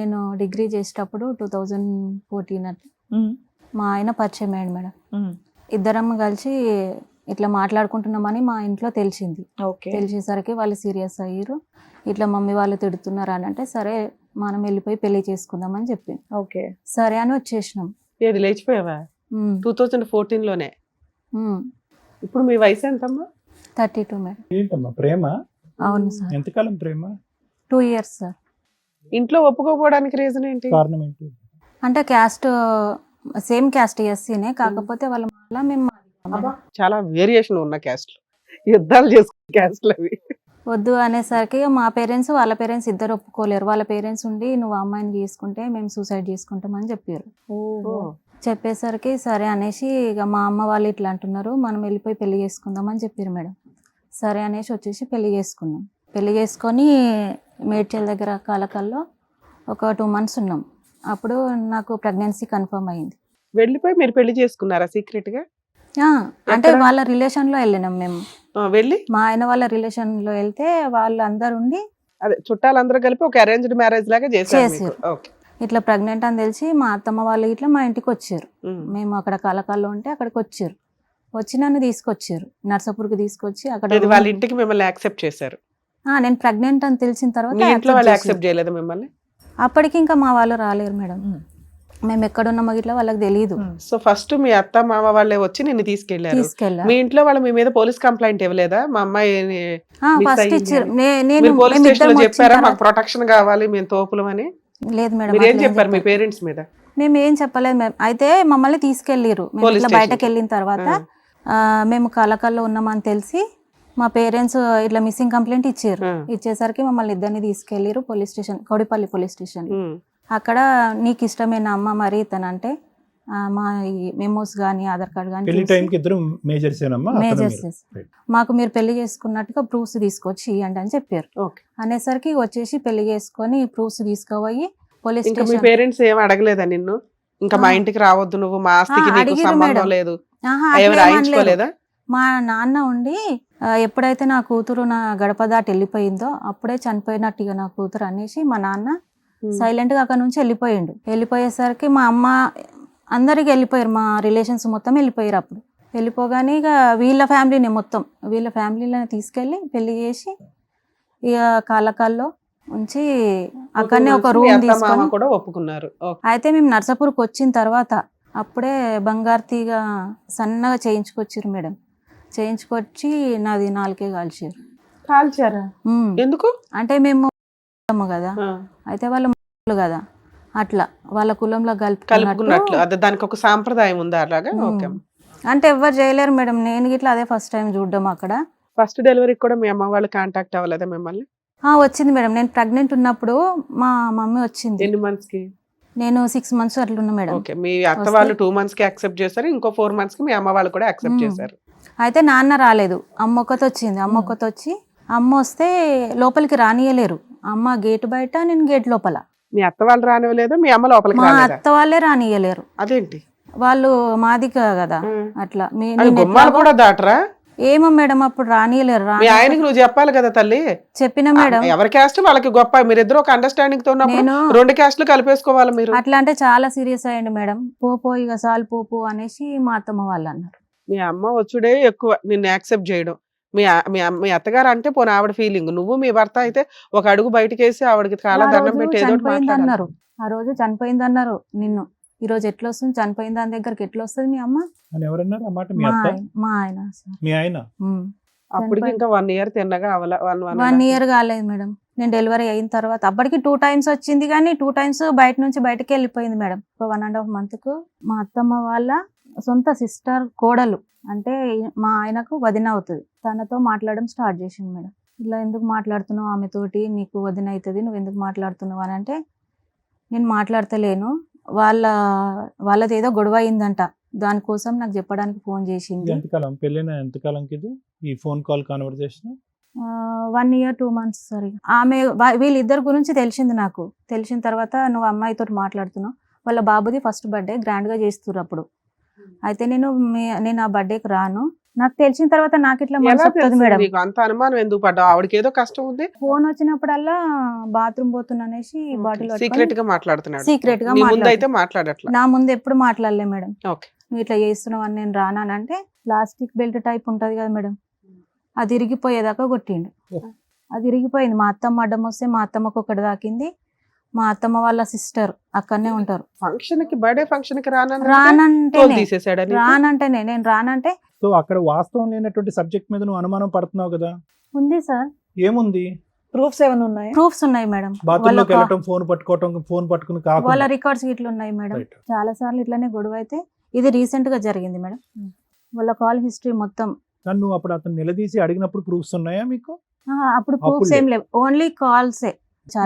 నేను డిగ్రీ చేసేటప్పుడు 2014 అట్లా ఉమ్, మా ఆయన పరిచయం అయ్యాడు మేడం. ఉమ్, ఇద్దరం కలిసి ఇట్లా మాట్లాడుకుంటున్నామని మా ఇంట్లో తెలిసింది. ఓకే. తెలిసేసరికి వాళ్ళు సీరియస్ అయ్యారు. ఇట్లా మమ్మీ వాళ్ళు తిడుతున్నారు అని అంటే సరే మనం వెళ్ళిపోయి పెళ్లి చేసుకుందామని చెప్పింది. ఓకే. సరే అని వచ్చేసినాం. ఏది లేచిపోయావా? 2014 లోనే. ఇప్పుడు మీ వయసు ఎంతమ్మా? 32 మేడం. ఏంటమ్మా ప్రేమ? అవును సార్. ఎంతకాలం ప్రేమ? 2 years సార్. ఇంట్లో ఒప్పుకోకపోవడానికి రీజన్ ఏంటి? కారణం ఏంటి? అంటే క్యాస్ట్ సేమ్ క్యాస్ట్ ఎస్సీనే, కాకపోతే వాళ్ళ మళ్ళీ మేము చాలా వేరియేషన్ ఉన్న క్యాస్ట్, యుద్ధాలు చేసుకునే క్యాస్ట్లు అవి. వద్దు అనేసరికి మా పేరెంట్స్ వాళ్ళ పేరెంట్స్ ఇద్దరు ఒప్పుకోలేరు. వాళ్ళ పేరెంట్స్ ఉండి నువ్వు ఆ అమ్మాయిని చేసుకుంటే మేము సూసైడ్ చేసుకుంటామని చెప్పారు. చెప్పేసరికి సరే అనేసి ఇక మా అమ్మ వాళ్ళు ఇట్లా అంటున్నారు, మనం వెళ్ళిపోయి పెళ్లి చేసుకుందామని చెప్పారు మేడం. సరే అనేసి వచ్చేసి పెళ్లి చేసుకున్నాం. పెళ్లి చేసుకొని మేడ్చల్ దగ్గర కాలకల్లో ఒక 2 months ఉన్నాం. అప్పుడు నాకు ప్రెగ్నెన్సీ కన్ఫర్మ్ అయింది. వెళ్ళిపోయి మీరు పెళ్లి చేసుకున్నారా సీక్రెట్ గా? అంటే ఎక్కడ? వాళ్ళ రిలేషన్లో వెళ్ళినాం మేము. వెళ్ళి మా ఆయన వాళ్ళ రిలేషన్లో వెళ్తే వాళ్ళు అందరు ఉండి అదే చుట్టాలందరూ కలిపి ఒక అరేంజ్డ్ మ్యారేజ్ లాగా చేశారు మీకు. చేశారు. ఓకే. ఇట్లా ప్రెగ్నెంట్ అని తెలిసి మా అత్తమ్మ వాళ్ళు ఇట్లా మా ఇంటికి వచ్చారు. మేము అక్కడ కలకాల్లో ఉంటే అక్కడికి వచ్చారు. వచ్చి నన్ను తీసుకొచ్చారు, నర్సాపూర్కి తీసుకొచ్చి అక్కడ ఇది వాళ్ళ ఇంటికి మిమ్మల్ని యాక్సెప్ట్ చేశారు. నేను ప్రెగ్నెంట్ అని తెలిసిన తర్వాత మీ ఇంట్లో వాళ్ళు accept యాక్సెప్ట్ చేశారు. చేయలేదు మిమ్మల్ని? అప్పటికి ఇంకా మా వాళ్ళు రాలేరు మేడం. మేము ఎక్కడున్నామో ఇట్లా వాళ్ళకి తెలియదు. సో ఫస్ట్ మీ అత్త మామ వాళ్ళే వచ్చి నిన్ను తీసుకెళ్లారు. తీసుకెళ్ళా మీ ఇంట్లో వాళ్ళు మీ మీద పోలీస్ కంప్లైంట్ ఇవ్వలేదా? మా అమ్మాయి miss ఫస్ట్ అయ్యింది ఇచ్చారు. అని. నేను మీరు పోలీస్ స్టేషన్ లో మేమిద్దరం వచ్చిన చెప్పారా మాకు తర్వాత- ప్రొటెక్షన్ కావాలి మేము తోపులం అని? లేదు మేడం, మీరు ఏం అట్లా ఏం చెప్పారు మీ చెప్పలేదు. పేరెంట్స్ మీద? మేము ఏం చెప్పలేదు మేడం. అయితే మమ్మల్ని తీసుకెళ్ళిరు. మేము Police ఇట్లా station బయటకు కి. వెళ్ళిన తర్వాత మేము కలకల్లో ఉన్నామని తెలిసి మా పేరెంట్స్ ఇట్లా మిస్సింగ్ కంప్లైంట్ ఇచ్చారు. ఇచ్చేసరికి మమ్మల్ని ఇద్దరిని తీసుకెళ్ళిరు police station, Kowdipalli police station. అక్కడ నీకు ఇష్టమైన అమ్మ మరి ఇతనంటే మా మెమోస్ కానీ ఆధార్ కార్డ్ పెళ్లి కానీ టైంకి ఇద్దరు మేజర్స్ ఏనమ్మా? మేజర్స్ మాకు మీరు పెళ్లి చేసుకున్నట్టుగా ప్రూఫ్స్ తీసుకొచ్చి ఇవ్వండి అని చెప్పారు. ఓకే. అనేసరికి వచ్చేసి పెళ్లి చేసుకొని ప్రూఫ్స్ తీసుకుపోయి పోలీస్ ఇంకా మీ స్టేషన్. పేరెంట్స్ ఏం అడగలేదా నిన్ను? ఇంకా మా ఇంటికి రావద్దు నువ్వు, మా ఆస్తికి నీకు అడిగిరు సంబంధం మేడం. లేదు ఆహా, ఎవరు అట్లా ఏం అనలేదు. రాయించుకోలేదా? మా నాన్న ఉండి ఎప్పుడైతే నా కూతురు నా గడప దాటి వెళ్ళిపోయిందో అప్పుడే చనిపోయినట్టు ఇక నా కూతురు అనేసి మా నాన్న సైలెంట్ గా అక్కడ నుంచి వెళ్ళిపోయిండు. వెళ్ళిపోయేసరికి మా అమ్మ అందరికి వెళ్ళిపోయారు, మా రిలేషన్స్ మొత్తం వెళ్ళిపోయారు. అప్పుడు వెళ్ళిపోగానే ఇక వీళ్ళ ఫ్యామిలీని మొత్తం వీళ్ళ ఫ్యామిలీని తీసుకెళ్ళి పెళ్లి చేసి ఇక కాలకాల్లో ఉంచి అక్కడనే ఒక మీ రూమ్ అత్త మామ తీసుకొని. కూడా ఒప్పుకున్నారు. ఓకే. అయితే మేము నర్సాపూర్కి వచ్చిన తర్వాత అప్పుడే బంగారు తీగ సన్నగా చేయించుకొచ్చారు మేడం. చేయించుకొచ్చి నాది 4 కాల్చారు. కాల్చారా? ఎందుకు? అంటే మేము కదా, అయితే వాళ్ళ మనుషులు కదా, అట్లా వాళ్ళ కులంలో కలుపుకున్నట్లు కలుపుకున్నట్టు. అదే దానికి ఒక సాంప్రదాయం ఉందా అలాగా? ఓకే. అంటే ఎవరు చేయలేరు మేడం. నేను గిట్లా అదే ఫస్ట్ టైం చూడడం అక్కడ. ఫస్ట్ డెలివరీకి కూడా మీ అమ్మ వాళ్ళు కాంటాక్ట్ అవ్వలేదా మిమ్మల్ని? వచ్చింది మేడం. నేను ప్రెగ్నెంట్ ఉన్నప్పుడు మా మమ్మీ వచ్చింది. ఎన్ని మంత్స్ కి? నేను 6 months అట్లున్నా మేడం. ఓకే. మీ అత్త వాళ్ళు 2 months కి యాక్సెప్ట్ చేశారు, ఇంకో 4 months కి మీ అమ్మ వాళ్ళు కూడా యాక్సెప్ట్ చేశారు. అయితే నాన్న రాలేదు, అమ్మ ఒక్కతో వచ్చింది. అమ్మ ఒక్కతో వచ్చి అమ్మ వస్తే లోపలికి రానియలేరు. అమ్మ గేట్ బయట, నేను గేట్ లోపల. మీ అత్త వాళ్ళు రానివ్వలేదు, మీ అమ్మ లోపలికి మా రాలేదా? అత్త వాళ్ళే రానియలేరు. అదేంటి? వాళ్ళు మాది కదా అట్లా. అది గుమ్మాలు కూడా దాటరా? ఏమో మేడం అప్పుడు రానియలేరు. మీ ఆయనకి నువ్వు చెప్పాలి కదా తల్లి. చెప్పిన మేడం. ఎవరి క్యాస్ట్ వాళ్ళకి గొప్ప, మీరిద్దరు ఒక అండర్స్టాండింగ్ తో ఉన్నప్పుడు నేను 2 క్యాస్ట్లు కలిపేసుకోవాలి మీరు. అట్లా అంటే చాలా సీరియస్ అయ్యండి మేడం. పో ఇక సాల్ పో అనేసి మా అత్తమ్మ వాళ్ళు అన్నారు. మీ అమ్మ వచ్చుడే ఎక్కువ నిన్ను యాక్సెప్ట్ చేయడం. మీ అత్తగారు అంటే పోనీ ఆవిడ ఫీలింగ్, నువ్వు మీ భర్త అయితే ఒక అడుగు బయటకేసి ఆవిడకి చాలా ఆ దండం రోజు పెట్టి ఏదో ఒకటి చనిపోయింది మాట్లాడాలి. అన్నారు. ఆ రోజు చనిపోయింది అన్నారు. నిన్ను ఈ రోజు ఎట్లా వస్తుంది, చనిపోయిన దాని దగ్గరికి ఎట్లా వస్తుంది మీ అమ్మ? అని ఎవరన్నారు ఆ మాట? మీ మా అత్త? మా ఆయన సార్. మీ ఆయన? అప్పటికి ఇంకా 1 year తిన్నగా అవల 1 year కాలేదు మేడం. నేను డెలివరీ అయిన తర్వాత అప్పటికి 2 times వచ్చింది, కానీ 2 times బయట నుంచి బయటకి వెళ్ళిపోయింది మేడం. 1.5 month కు మా అత్తమ్మ వాళ్ళ సొంత సిస్టర్ కోడలు, అంటే మా ఆయనకు వదిన అవుతుంది, తనతో మాట్లాడడం స్టార్ట్ చేసింది మేడం. ఇట్లా ఎందుకు మాట్లాడుతున్నావు ఆమెతోటి, నీకు వదిన అవుతుంది, నువ్వు ఎందుకు మాట్లాడుతున్నావు అని అంటే నేను మాట్లాడతలేను, వాళ్ళది ఏదో గొడవ అయిందంట, దానికోసం నాకు చెప్పడానికి ఫోన్ చేసింది. ఎంతకాలం పెళ్ళైన ఎంతకాలంకి ఇది ఈ phone call conversation? 1 year 2 months sorry. ఆమె వీళ్ళిద్దరి గురించి తెలిసింది నాకు. తెలిసిన తర్వాత నువ్వు అమ్మాయితో మాట్లాడుతున్నావు, వాళ్ళ బాబుది ఫస్ట్ బర్త్డే గ్రాండ్గా చేస్తున్నారు. అప్పుడు అయితే నేను ఆ బర్త్డేకి రాను, నాకు తెలిసిన తర్వాత నాకు ఇట్లా ఎలా మనసు వస్తుంది తెలుసు మేడం. నీకు అంత అనుమానం ఎందుకు పడ్డావు? ఆవిడకి ఏదో కష్టం ఉంది, ఫోన్ వచ్చినప్పుడల్లా బాత్రూమ్ పోతున్నా అనేసి బాటిల్ సీక్రెట్ గా మాట్లాడుతున్నాడు. సీక్రెట్ గా నీ ముందు అయితే మాట్లాడట్లా. నా ముందు ఎప్పుడు మాట్లాడలే మేడం. ఓకే. నువ్వు ఇట్లా చేస్తున్నావు అని నేను రానంటే ప్లాస్టిక్ బెల్ట్ టైప్ ఉంటది కదా మేడం, అది ఇరిగిపోయేదాకా కొట్టిండు. అది ఇరిగిపోయింది. మా అత్తమ్మ అడ్డం వస్తే మా అత్తమ్మకు ఒకటి దాకింది. మా అత్తమ్మ వాళ్ళ సిస్టర్ అక్కడనే ఉంటారు. ఫంక్షన్ కి, బర్త్డే ఫంక్షన్ కి రానంటేనే నేను రానంటే సో అక్కడ వాస్తవం లేనటువంటి సబ్జెక్ట్ మీద నువ్వు అనుమానం పడుతున్నావు కదా. ఉంది సార్, ఏముంది? ప్రూఫ్స్ ఏమైనా ఉన్నాయి? ప్రూఫ్స్ ఉన్నాయి మేడం. బాత్రూమ్ లోకి వెళ్ళటం, ఫోన్ పట్టుకోవటం, ఫోన్ పట్టుకుని వాళ్ళ కాకుండా రికార్డ్స్ ఇట్లా ఉన్నాయి మేడం. Right. చాలా సార్లు ఇట్లానే గొడవ అయితే ఇది రీసెంట్ గా జరిగింది మేడం. వాళ్ళ కాల్ హిస్టరీ మొత్తం. కానీ నువ్వు అప్పుడు అతను నిలదీసి అడిగినప్పుడు ప్రూఫ్స్ ఉన్నాయా మీకు? అప్పుడు ప్రూఫ్స్ ఏం లేవు, ఓన్లీ కాల్సే.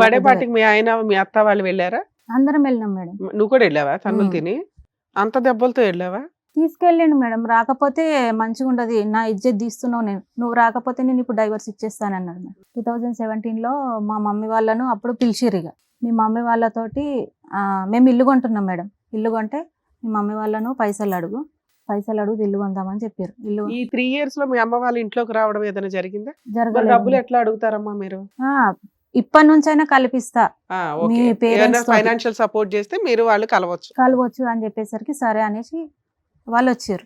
బర్త్డే పార్టీకి మీ ఆయన మీ అత్త వాళ్ళు వెళ్ళారా? అందరం వెళ్ళినాం మేడం. నువ్వు కూడా వెళ్ళావా? తన్నులు తిని అంత దెబ్బలతో వెళ్ళావా? తీసుకెళ్ళండి మేడం. రాకపోతే మంచిగా ఉండదు, నా ఇజ్జత్ తీస్తున్నావు, నువ్వు రాకపోతే నేను ఇప్పుడు డైవర్స్ ఇచ్చేస్తానన్నాడు మేడం. 2017లో మా మమ్మీ వాళ్ళను అప్పుడు పిలిచిర్రు. ఇక మీ మమ్మీ వాళ్ళతోటి మేము ఇల్లు కొంటున్నాం మేడం. ఇల్లు కొంటే మీ మమ్మీ వాళ్ళను పైసలు అడుగు ఇల్లు కొందామని చెప్పారు. ఇల్లు ఈ 3 years లో మీ అమ్మ వాళ్ళ ఇంట్లోకి రావడం ఏదైనా జరిగిందా? జరగలేదు. డబ్బులు ఎట్లా అడుగుతారమ్మా మీరు? ఇప్పటి నుంచైనా కల్పిస్తా, మీ పేరెంట్స్ ఫైనాన్షియల్ సపోర్ట్ చేస్తే మీరు వాళ్ళు కలవచ్చు అని చెప్పేసరికి సరే అనేసి వాళ్ళు వచ్చారు.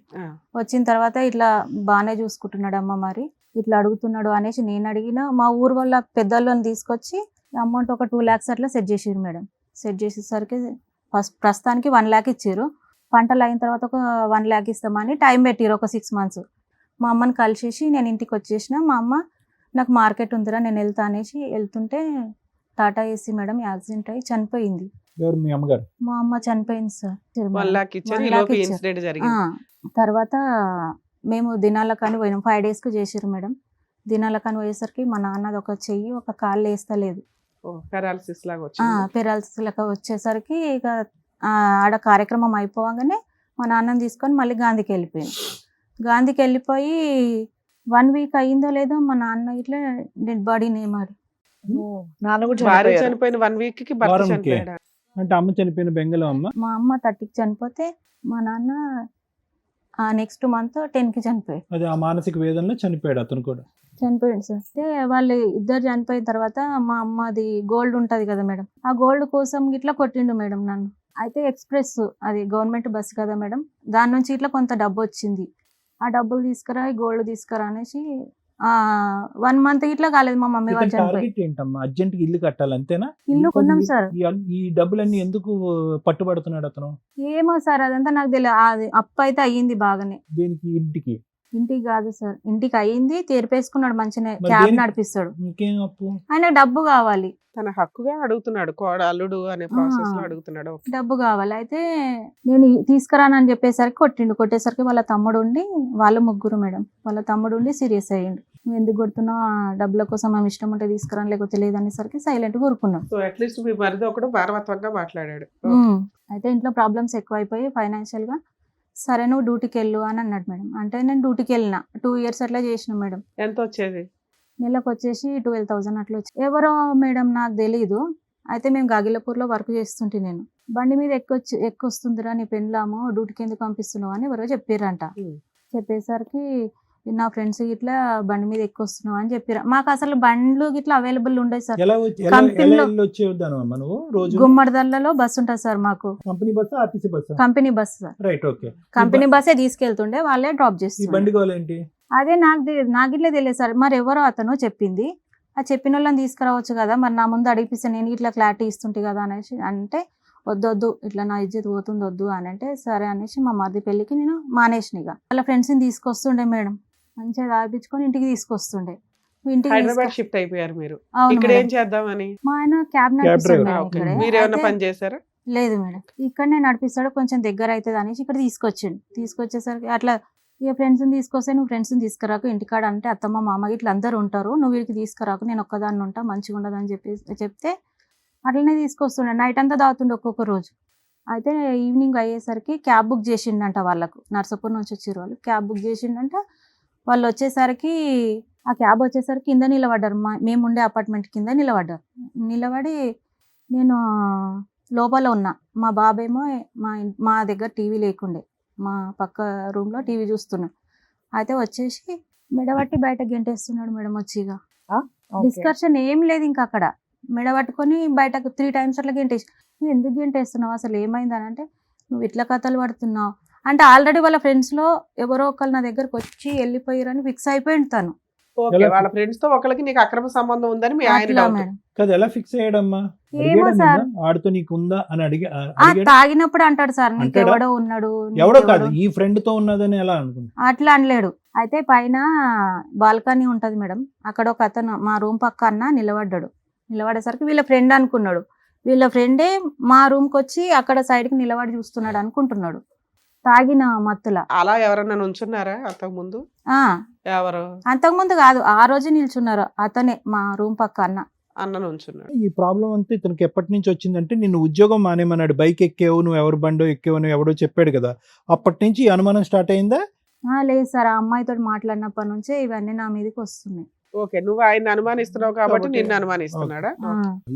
వచ్చిన తర్వాత ఇట్లా బాగానే చూసుకుంటున్నాడు అమ్మ, మరి ఇట్లా అడుగుతున్నాడు అనేసి నేను అడిగిన. మా ఊరు వాళ్ళ పెద్దోళ్ళని తీసుకొచ్చి అమౌంట్ ఒక 2 lakhs అట్లా సెట్ చేసారు మేడం. సెట్ చేసేసరికి ప్రస్తుతానికి 1 lakh ఇచ్చారు. పంటలు అయిన తర్వాత ఒక 1 lakh ఇస్తామని టైం పెట్టిరు, ఒక 6 months. మా అమ్మని కలిసేసి నేను ఇంటికి వచ్చేసిన. మా అమ్మ నాకు మార్కెట్ ఉందిరా నేను వెళ్తా అనేసి వెళ్తుంటే టాటా ఏసీ మేడం యాక్సిడెంట్ అయ్యి చనిపోయింది. మీ అమ్మగారు? మా అమ్మ చనిపోయింది సార్. 1 lakh ఇచ్చారు. ఈ లోపు ఇన్సిడెంట్ జరిగింది. తర్వాత మేము దినాలకని పోయినాం. 5 days చేసారు మేడం. దినాలకని పోయేసరికి మా నాన్నది ఒక చెయ్యి ఒక కాళ్ళు వేస్తలేదు, పెరాలసిస్ లాగా వచ్చింది. పెరాలసిస్ లాగా వచ్చేసరికి ఇక ఆడ కార్యక్రమం అయిపోగానే మా నాన్నని తీసుకొని మళ్ళీ గాంధీకి వెళ్ళిపోయాను. గాంధీకి వెళ్ళిపోయి 1 week అయ్యిందో లేదో మా నాన్న ఇట్లా డెడ్ బాడీని మరి భార్య చనిపోయిన 1 week కి భర్త చనిపోయాడు. అంటే అమ్మ చనిపోయిన బెంగళ అమ్మ. మా అమ్మ 30కి చనిపోతే మా నాన్న నెక్స్ట్ month 10కి చనిపోయాడు. అది ఆ మానసిక వేదనలో చనిపోయాడు అతను కూడా. చనిపోయాడు సార్. అయితే వాళ్ళు ఇద్దరు చనిపోయిన తర్వాత మా అమ్మది గోల్డ్ ఉంటది కదా మేడం, ఆ గోల్డ్ కోసం ఇట్లా కొట్టిండు మేడం నన్ను. అయితే ఎక్స్ప్రెస్ అది గవర్నమెంట్ బస్ కదా మేడం, దాని నుంచి ఇట్లా కొంత డబ్బు వచ్చింది. ఆ డబ్బులు తీసుకురా, ఈ గోల్డ్ తీసుకురా అనేసి 1 month ఇట్లా కాలేదు మా మమ్మీ వాళ్ళు చనిపోయి. టార్గెట్ ఏంటమ్మా? అర్జెంట్ గా ఇల్లు కట్టాలి అంతేనా? ఇల్లు కొన్నాం సార్. ఈ డబ్బులన్నీ ఎందుకు పట్టుబడుతున్నాడు అతను? ఏమో సార్, అదంతా నాకు తెలియదు. అది అప్పు అయితే అయ్యింది బాగానే. దేనికి? ఇంటికి కాదు సార్, ఇంటికి అయ్యింది. తీర్పేసుకున్నాడు మంచిగా, క్యాబ్ నడిపిస్తాడు. ఇంకేం అప్పు? ఆయన డబ్బు కావాలి, తన హక్కుగా అడుగుతున్నాడు, అల్లుడు అనే ప్రాసెస్ లో అడుగుతున్నాడు. డబ్బు కావాలి. అయితే నేను తీసుకురానని చెప్పేసరికి కొట్టేసరికి వాళ్ళ తమ్ముడు ఉండి, వాళ్ళు ముగ్గురు మేడం, వాళ్ళ తమ్ముడు ఉండి సీరియస్ అయ్యిండు. నువ్వు ఎందుకు కొడుతున్నావు, డబ్బుల కోసం మేము ఇష్టం ఉంటే తీసుకురాని లేకపోతే లేదనేసరికి సైలెంట్ గా ఊరుకున్నాం. సో అట్లీస్ట్ మీ మరిది ఒకడు భారవత్వంగా మాట్లాడాడు. అయితే ఇంట్లో ప్రాబ్లమ్స్ ఎక్కువైపోయి ఫైనాన్షియల్ గా, సరే నువ్వు డ్యూటీకి వెళ్ళు అని అన్నాడు మేడం. అంటే నేను డ్యూటీకి వెళ్ళిన 2 years అట్లా చేసిన మేడం. ఎంత వచ్చేది? నెలకు వచ్చేసి 12,000 అట్లా వచ్చి. ఎవరో మేడం నాకు తెలీదు. అయితే మేము గాగిలపూర్లో వర్క్ చేస్తుంటే నేను బండి మీద ఎక్కొస్తుందిరా నీ పెళ్ళాము, డ్యూటీకి ఎందుకు పంపిస్తున్నావు అని ఎవరో చెప్పారంట. చెప్పేసరికి నా ఫ్రెండ్స్ ఇట్లా బండి మీద ఎక్కొస్తున్నావు అని చెప్పారు. మాకు అసలు బండ్లు ఇట్లా అవైలబుల్ ఉండేది సార్. గుమ్మడిదల్లలో బస్ ఉంటుంది సార్ మాకు. Company bus sir. కంపెనీ బస్సే తీసుకెళ్తుండే, వాళ్ళే డ్రాప్ చేస్తారు. అదే నాకు ఇట్లా తెలియదు సార్. మరి ఎవరో అతను చెప్పింది, ఆ చెప్పిన వాళ్ళని తీసుకురావచ్చు కదా, మరి నా ముందు అడిగిపిస్తే నేను ఇట్లా క్లారిటీ ఇస్తుంటే కదా అనేసి అంటే వద్దొద్దు ఇట్లా నా ఇజ్జత్ పోతుంది వద్దు అని అంటే సరే అనేసి మా మరిది పెళ్ళికి నేను మానేసినగా. వాళ్ళ ఫ్రెండ్స్ని తీసుకొస్తుండే మేడం, మంచిగా దాపించుకొని ఇంటికి తీసుకొస్తుండే. హైదరాబాద్ షిఫ్ట్ అయిపోయారు మీరు. ఇక్కడ ఏం చేద్దామని? మా ఆయన క్యాబ్ నడిపిస్తాడు. మీరు ఏమైనా పని చేశారా? లేదు మేడం, ఇక్కడనే నడిపిస్తాడు, కొంచెం దగ్గర అవుతుంది అనేసి ఇక్కడ తీసుకొచ్చిండు. తీసుకొచ్చేసరికి అట్లా ఇక ఫ్రెండ్స్ని తీసుకొస్తే నువ్వు ఫ్రెండ్స్ని తీసుకురాకు ఇంటికాడ అంటే అత్తమ్మ మామ ఇట్లా అందరు ఉంటారు, నువ్వు వీడికి తీసుకురాకు, నేను ఒక్కదాన్ని ఉంటా మంచిగా ఉండదు అని చెప్తే అట్లనే తీసుకొస్తుండే. నైట్ అంతా తాగుతుండే ఒక్కొక్క రోజు. అయితే ఈవినింగ్ అయ్యేసరికి క్యాబ్ బుక్ చేసిండంట వాళ్ళకు, నర్సాపూర్ నుంచి వచ్చారు వాళ్ళు. క్యాబ్ బుక్ చేసిండంట. వాళ్ళు వచ్చేసరికి ఆ క్యాబ్ వచ్చేసరికి కింద నిలబడ్డారు, మేము ఉండే అపార్ట్మెంట్ కింద నిలబడ్డారు. నిలబడి నేను లోపల ఉన్నా, మా బాబేమో మా దగ్గర టీవీ లేకుండే, మా పక్క రూమ్లో టీవీ చూస్తున్నాం. అయితే వచ్చేసి మెడబట్టి బయట గెంటేస్తున్నాడు మేడం వచ్చిగా. డిస్కషన్ ఏం లేదు ఇంకా అక్కడ. మెడబట్టుకొని బయటకు 3 times అట్లా గెంటేసి, నువ్వు ఎందుకు గెంటేస్తున్నావు, అసలు ఏమైంది అని అంటే, నువ్వు ఇట్లా కథలు పడుతున్నావు అంటే ఆల్రెడీ వాళ్ళ ఫ్రెండ్స్లో ఎవరో ఒకళ్ళు నా దగ్గరకు వచ్చి వెళ్ళిపోయారని ఫిక్స్ అయిపోయింది తను. ఓకే, వాళ్ళ ఫ్రెండ్స్ తో ఒకరికి నీకు అక్రమ సంబంధం ఉందని మీ ఆయన అట్లా డౌట్. మేడం. కదా ఎలా ఫిక్స్ అయ్యాడమ్మా? ఏమో అడిగాడా సార్. నిన్ను? ఆడితో నీకు ఉందా అని అడిగాడా? తాగినప్పుడు అంటాడు సార్, నీకు అంటాడా? ఎవడో ఉన్నాడు, ఎవడో నీకెవడో. కాదు, ఈ ఫ్రెండ్ తో ఉన్నదని ఎలా అనుకున్నా? అట్లా అనలేడు. అయితే పైన బాల్కనీ ఉంటది మేడం, అక్కడ ఒక అతను మా రూమ్ పక్క అన్న నిలబడ్డాడు. నిలబడేసరికి వీళ్ళ ఫ్రెండ్ అనుకున్నాడు. వీళ్ళ ఫ్రెండే మా రూమ్కి వచ్చి అక్కడ సైడ్కి నిలబడి చూస్తున్నాడు అనుకుంటున్నాడు తాగిన మత్తుల. అలా ఎవరన్నా నుంచున్నారా అంతకు ముందు? ఆ ఎవరు? అంతకుముందు కాదు, ఆ రోజు నిల్చున్నారు. అతనే మా రూమ్ పక్క అన్న. అన్న నుంచున్నాడు. ఈ ప్రాబ్లం అంతా ఇతనికి ఎప్పటి నుంచి వచ్చిందంటే, నిన్ను ఉద్యోగం మానేమన్నాడు, బైక్ ఎక్కేవు, నువ్వు ఎవరు బండో ఎక్కేవు అని ఎవడో చెప్పాడు కదా, అప్పటి నుంచి ఈ అనుమానం స్టార్ట్ అయిందా? లేదు సార్, ఆ అమ్మాయితో మాట్లాడినప్పటి నుంచే ఇవన్నీ నా మీదకి వస్తున్నాయి. ఓకే, నువ్వు ఆయన అనుమానిస్తున్నావు కాబట్టి నిన్ను అనుమానిస్తున్నాడా?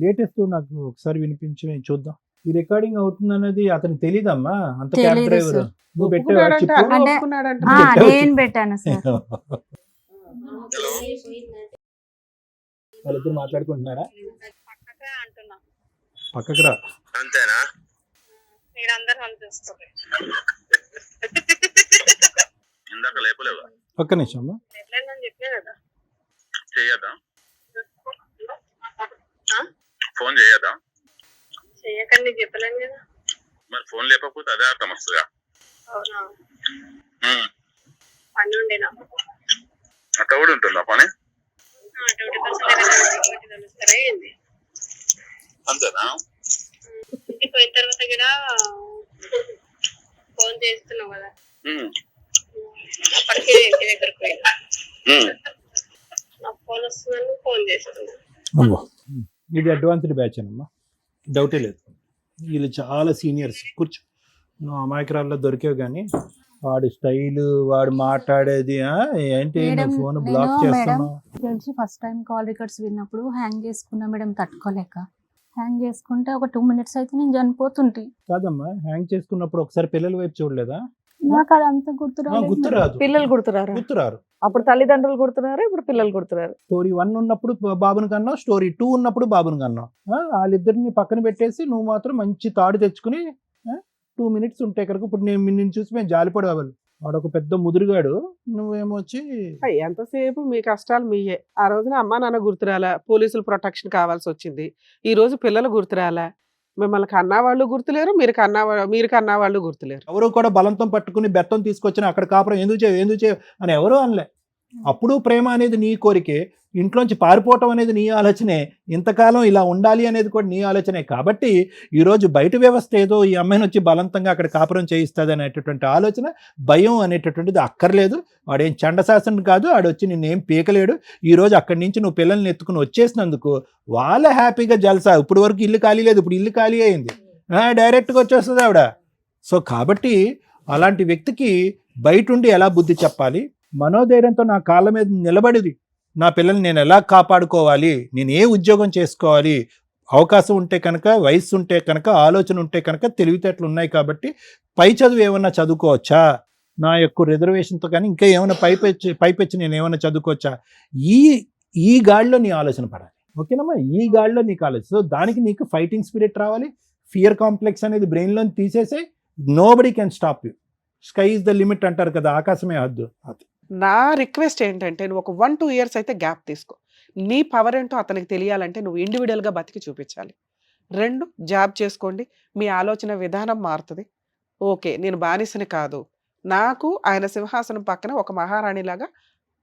లేటెస్ట్ నాకు ఒకసారి వినిపించి చూద్దాం. ఈ రికార్డింగ్ అవుతుంది అనేది అతనికి తెలీదమ్మా. అంత క్యాబ్ తెలీదు డ్రైవర్ సార్. నువ్వు పెట్టావా ఒప్పుకున్నాడంట, చిప్పు? అన్న అంటే- ఒప్పుకున్నాడంట. నేను పెట్టాను సార్. వాళ్ళిద్దరు మాట్లాడుకుంటున్నారా? పక్కకే అంటున్నా. పక్కకు రా. అంతేనా? మీరందరూ నన్ను చూసుకోండి. ఇందాక లేపలేవా? ఒక్క నిమిషం అమ్మా. ఎట్లయిందని చెప్పే కదా. చెయ్యదా? ఆ? ఫోన్ చేయదా? చెయ్యకండి నీకు చెప్పలేను కదా. మరి ఫోన్ లేకపోతే అదే అర్థం వస్తుందా? అవునా, ఉమ్. పని ఉండే నాకు. అక్కడ కూడా ఉంటుందా పని? డ్యూటీకి వచ్చి తెలుస్తారా ఏంది? అంతేనా? ఇంటికి పోయిన తర్వాత కూడా ఫోన్ చేస్తున్నావు కదా, ఉమ్. అప్పటికే ఇంటి దగ్గరకు పోయినా. ఉమ్. నాకు ఫోన్ వస్తుందని ఫోన్ చేస్తున్నా. అమ్మో. ఇది అడ్వాన్స్డ్ బ్యాచ్ అనమ్మా, డౌటే లేదు. వీళ్ళు చాలా సీనియర్స్. కూర్చో, నువ్వు అమాయకురాల్లో దొరికేవు, కానీ వాడి స్టైల్, వాడు మాట్లాడేది ఏంటి, మేడం, నువ్వు ఫోన్ బ్లాక్ నేను చేస్తున్నావు. తెలిసి ఫస్ట్ టైం కాల్ రికార్డ్స్ విన్నప్పుడు హ్యాంగ్ చేసుకున్నా మేడం, తట్టుకోలేక. హ్యాంగ్ చేసుకుంటే ఒక 2 minutes అయితే నేను చనిపోతుంటే. కాదమ్మా, హ్యాంగ్ చేసుకున్నప్పుడు ఒకసారి పిల్లల వైపు చూడలేదా? నాకు అది అంత గుర్తు రాలేదు మేడం. గుర్తురాదు. పిల్లలు గుర్తురారు. గుర్తురారు. అప్పుడు తల్లిదండ్రులు గుర్తున్నారు, ఇప్పుడు పిల్లలు గుర్తురారు. స్టోరీ 1 ఉన్నప్పుడు బాబుని కన్నావు, స్టోరీ 2 ఉన్నప్పుడు బాబుని కన్నావు. వాళ్ళిద్దరిని పక్కన పెట్టేసి నువ్వు మాత్రం మంచి తాడు తెచ్చుకుని 2 minutes ఉంటే కనుక ఇప్పుడు నిన్ను చూసి మేము జాలిపడేవాళ్ళు. వాడు ఒక పెద్ద ముదురుగాడు, నువ్వేమో వచ్చి అయ్, ఎంతసేపు మీ కష్టాలు మీయే. ఆ రోజున అమ్మా నాన్న గుర్తురాలా, పోలీసులు ప్రొటెక్షన్ కావాల్సి వచ్చింది. ఈ రోజు పిల్లలు గుర్తురాలా, మిమ్మల్ని కన్నా వాళ్ళు గుర్తులేరు, మీరు కన్నా వాళ్ళు గుర్తులేరు. ఎవరు కూడా బలంతం పట్టుకుని బెత్తం తీసుకొచ్చిన అక్కడ కాపురం ఎందుకు చేయవు అని ఎవరూ అనలే. అప్పుడు ప్రేమ అనేది నీ కోరికే, ఇంట్లోంచి పారిపోవటం అనేది నీ ఆలోచనే, ఇంతకాలం ఇలా ఉండాలి అనేది కూడా నీ ఆలోచనే. కాబట్టి ఈరోజు బయట వ్యవస్థ ఏదో ఈ అమ్మాయిని వచ్చి బలవంతంగా అక్కడ కాపురం చేయిస్తుంది అనేటటువంటి ఆలోచన, భయం అనేటటువంటిది అక్కర్లేదు. వాడేం చండశాసనం కాదు, ఆడొచ్చి నిన్నేం పీకలేడు. ఈరోజు అక్కడి నుంచి నువ్వు పిల్లల్ని ఎత్తుకుని వచ్చేసినందుకు వాళ్ళ హ్యాపీగా జల్సా. ఇప్పుడు వరకు ఇల్లు ఖాళీ లేదు, ఇప్పుడు ఇల్లు ఖాళీ అయింది, డైరెక్ట్గా వచ్చేస్తుంది ఆవిడ. సో కాబట్టి అలాంటి వ్యక్తికి బయట ఉండి ఎలా బుద్ధి చెప్పాలి, మనోధైర్యంతో నా కాళ్ళ మీద నిలబడిది, నా పిల్లల్ని నేను ఎలా కాపాడుకోవాలి, నేను ఏ ఉద్యోగం చేసుకోవాలి, అవకాశం ఉంటే కనుక, వయసు ఉంటే కనుక, ఆలోచన ఉంటే కనుక, తెలివితేటలు ఉన్నాయి కాబట్టి పై చదువు ఏమన్నా చదువుకోవచ్చా, నా యొక్క రిజర్వేషన్తో కానీ ఇంకా ఏమైనా పైపెచ్చి నేను ఏమైనా చదువుకోవచ్చా, ఈ గాడిలో నీ ఆలోచన పడాలి. ఓకేనమ్మా, ఈ గాడిలో నీకు ఆలోచన. సో దానికి నీకు ఫైటింగ్ స్పిరిట్ రావాలి. ఫియర్ కాంప్లెక్స్ అనేది బ్రెయిన్లో తీసేసే. Nobody can stop you. Sky is the limit అంటారు కదా, ఆకాశమే హద్దు. అది నా రిక్వెస్ట్ ఏంటంటే, నువ్వు ఒక 1-2 years అయితే గ్యాప్ తీసుకో. నీ పవర్ ఏంటో అతనికి తెలియాలంటే నువ్వు ఇండివిడువల్గా బతికి చూపించాలి. 2, జాబ్ చేసుకోండి, మీ ఆలోచన విధానం మారుతుంది. ఓకే, నేను బానిసని కాదు, నాకు ఆయన సింహాసనం పక్కన ఒక మహారాణిలాగా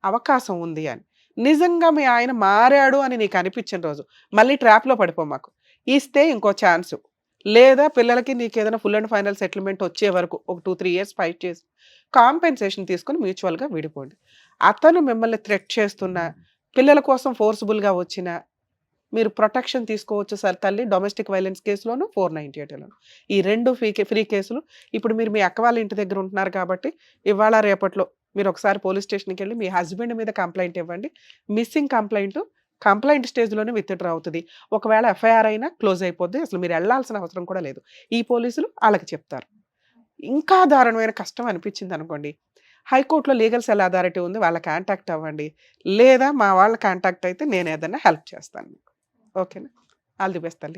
అవకాశం ఉంది అని. నిజంగా మీ ఆయన మారాడు అని నీకు అనిపించిన రోజు మళ్ళీ ట్రాప్లో పడిపో. మాకు ఇస్తే ఇంకో ఛాన్సు, లేదా పిల్లలకి నీకు ఏదైనా ఫుల్ అండ్ ఫైనల్ సెటిల్మెంట్ వచ్చే వరకు ఒక 2-3 years ఫైట్ చేసి కాంపెన్సేషన్ తీసుకుని మ్యూచువల్గా విడిపోండి. అతను మిమ్మల్ని థ్రెట్ చేస్తున్నా, పిల్లల కోసం ఫోర్స్బుల్గా వచ్చినా మీరు ప్రొటెక్షన్ తీసుకోవచ్చు సార్. తల్లి డొమెస్టిక్ వైలెన్స్ కేసులోను 498లోను ఈ 2 ఫ్రీ కేసులు. ఇప్పుడు మీరు మీ అక్క వాళ్ళ ఇంటి దగ్గర ఉంటున్నారు కాబట్టి ఇవాళ రేపట్లో మీరు ఒకసారి పోలీస్ స్టేషన్కి వెళ్ళి మీ హస్బెండ్ మీద కంప్లైంట్ ఇవ్వండి. మిస్సింగ్ కంప్లైంట్ స్టేజ్లోనే విత్డ్రా అవుతుంది. ఒకవేళ ఎఫ్ఐఆర్ అయినా క్లోజ్ అయిపోద్ది, అసలు మీరు వెళ్ళాల్సిన అవసరం కూడా లేదు. ఈ పోలీసులు వాళ్ళకి చెప్తారు. ఇంకా దారుణమైన కష్టం అనిపించింది అనుకోండి, హైకోర్టులో లీగల్ సెల్ అథారిటీ ఉంది, వాళ్ళ కాంటాక్ట్ అవ్వండి. లేదా మా వాళ్ళ కాంటాక్ట్ అయితే నేను ఏదైనా హెల్ప్ చేస్తాను మీకు. ఓకేనా? ఆల్ ది బెస్ట్ తల్లి.